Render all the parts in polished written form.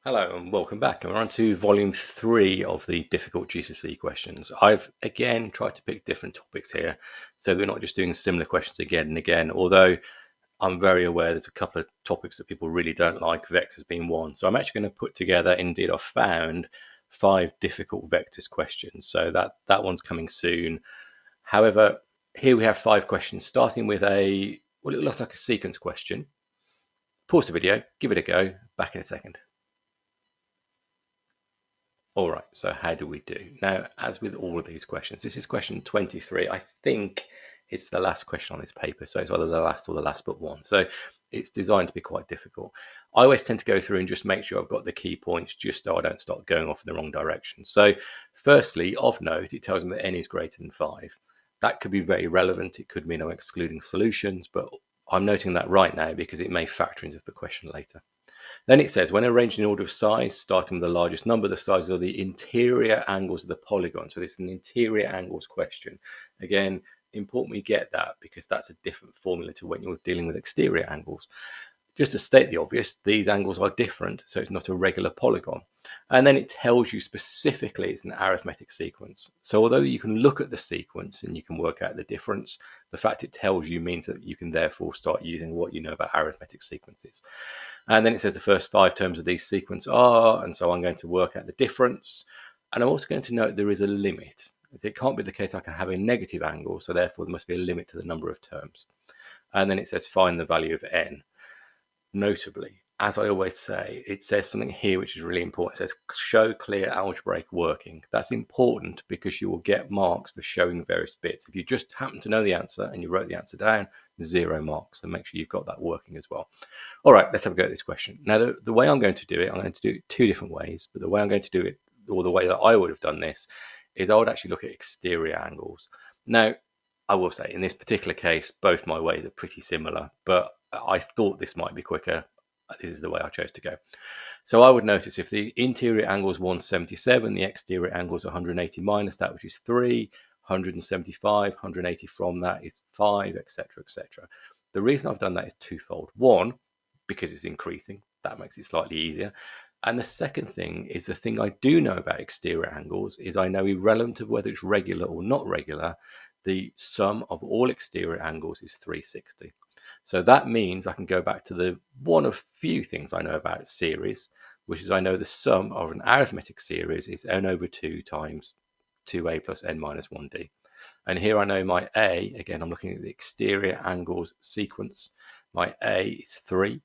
Hello and welcome back. And we're on to volume 3 of the difficult GCSE questions. I've again tried to pick different topics here, so we're not just doing similar questions again and again, although I'm very aware there's a couple of topics that people really don't like, vectors being one. So I'm actually going to put together, indeed I've found 5 difficult vectors questions. So that one's coming soon. However, here we have 5 questions, starting with it looks like a sequence question. Pause the video, give it a go, back in a second. All right, so how do we do? Now, as with all of these questions, this is question 23. I think it's the last question on this paper, so it's either the last or the last but one. So it's designed to be quite difficult. I always tend to go through and just make sure I've got the key points just so I don't start going off in the wrong direction. So firstly, of note, it tells me that n is greater than 5. That could be very relevant. It could mean I'm excluding solutions, but I'm noting that right now because it may factor into the question later. Then it says, when arranged in order of size, starting with the largest number, the sizes of the interior angles of the polygon. So this is an interior angles question. Again, important we get that because that's a different formula to when you're dealing with exterior angles. Just to state the obvious, these angles are different, so it's not a regular polygon. And then it tells you specifically it's an arithmetic sequence. So although you can look at the sequence and you can work out the difference, the fact it tells you means that you can therefore start using what you know about arithmetic sequences. And then it says the first 5 terms of these sequence are, and so I'm going to work out the difference. And I'm also going to note there is a limit. It can't be the case I can have a negative angle, so therefore there must be a limit to the number of terms. And then it says find the value of n. Notably, as I always say, it says something here which is really important. It says show clear algebraic working. That's important because you will get marks for showing various bits. If you just happen to know the answer and you wrote the answer down, 0 marks. So make sure you've got that working as well. All right, let's have a go at this question. Now, the way I'm going to do it, I'm going to do it 2 different ways, but the way I'm going to do it, or the way that I would have done this, is I would actually look at exterior angles. Now, I will say, in this particular case, both my ways are pretty similar, but I thought this might be quicker. This is the way I chose to go. So I would notice if the interior angle is 177, the exterior angle is 180 minus that, which is 3, 175, 180 from that is 5, etc., etc. The reason I've done that is twofold. One, because it's increasing. That makes it slightly easier. And the second thing is the thing I do know about exterior angles is I know irrelevant of whether it's regular or not regular, the sum of all exterior angles is 360. So that means I can go back to the one of few things I know about series, which is I know the sum of an arithmetic series is n over 2 times 2a plus n minus 1d. And here I know my a, again, I'm looking at the exterior angles sequence. My a is 3.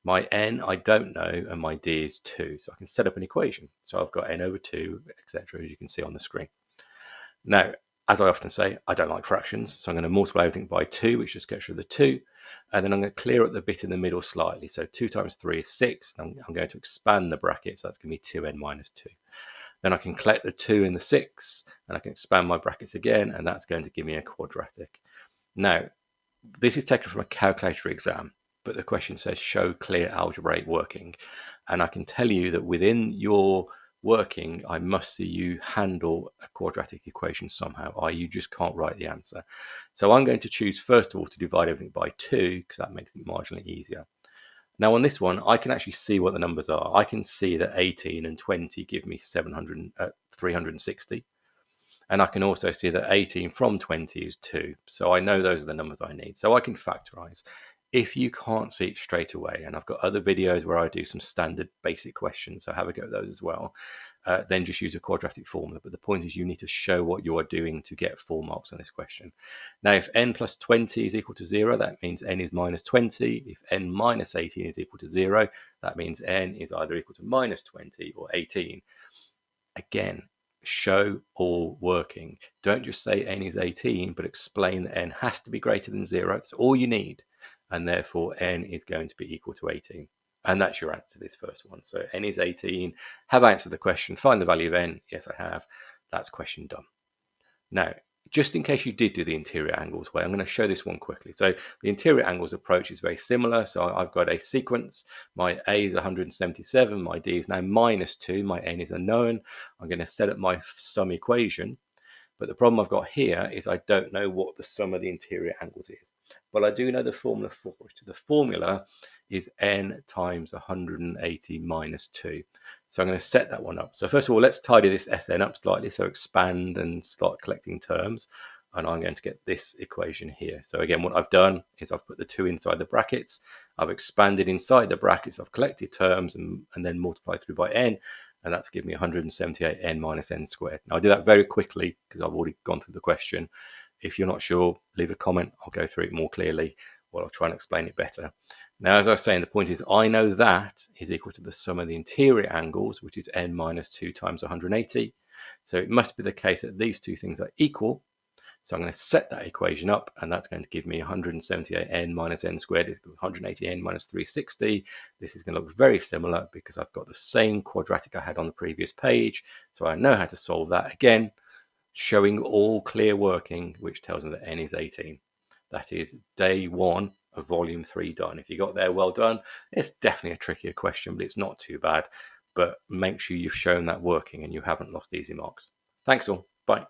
My n I don't know, and my d is 2. So I can set up an equation. So I've got n over 2, etc., as you can see on the screen. Now, as I often say, I don't like fractions, so I'm going to multiply everything by 2, which just gets rid of the 2, and then I'm going to clear up the bit in the middle slightly. So 2 times 3 is 6, and I'm going to expand the bracket, so that's going to be 2n minus 2. Then I can collect the 2 and the 6, and I can expand my brackets again, and that's going to give me a quadratic. Now, this is taken from a calculator exam, but the question says show clear algebraic working. And I can tell you that within your working, I must see you handle a quadratic equation somehow, or you just can't write the answer. So I'm going to choose, first of all, to divide everything by 2, because that makes it marginally easier. Now on this one, I can actually see what the numbers are. I can see that 18 and 20 give me 360. And I can also see that 18 from 20 is 2. So I know those are the numbers I need. So I can factorize. If you can't see it straight away, and I've got other videos where I do some standard basic questions, so have a go at those as well, then just use a quadratic formula. But the point is you need to show what you are doing to get 4 marks on this question. Now, if n plus 20 is equal to 0, that means n is minus 20. If n minus 18 is equal to 0, that means n is either equal to minus 20 or 18. Again, show all working. Don't just say n is 18, but explain that n has to be greater than 0. That's all you need. And therefore, n is going to be equal to 18. And that's your answer to this first one. So n is 18. Have I answered the question? Find the value of n. Yes, I have. That's question done. Now, just in case you did do the interior angles way, I'm going to show this one quickly. So the interior angles approach is very similar. So I've got a sequence. My a is 177. My d is now minus 2. My n is unknown. I'm going to set up my sum equation. But the problem I've got here is I don't know what the sum of the interior angles is. But I do know the formula for it. The formula is n times 180 minus 2. So I'm going to set that one up. So first of all, let's tidy this Sn up slightly. So expand and start collecting terms. And I'm going to get this equation here. So again, what I've done is I've put the 2 inside the brackets. I've expanded inside the brackets. I've collected terms and then multiplied through by n. And that's given me 178 n minus n squared. Now I did that very quickly because I've already gone through the question. If you're not sure, leave a comment. I'll go through it more clearly, or I'll try and explain it better. Now, as I was saying, the point is I know that is equal to the sum of the interior angles, which is n minus 2 times 180. So it must be the case that these two things are equal. So I'm going to set that equation up, and that's going to give me 178n minus n squared is 180n minus 360. This is going to look very similar because I've got the same quadratic I had on the previous page. So I know how to solve that again, showing all clear working, which tells me that n is 18. That is day 1 of volume 3 done. If you got there, well done. It's definitely a trickier question, but it's not too bad. But make sure you've shown that working and you haven't lost easy marks. Thanks all. Bye.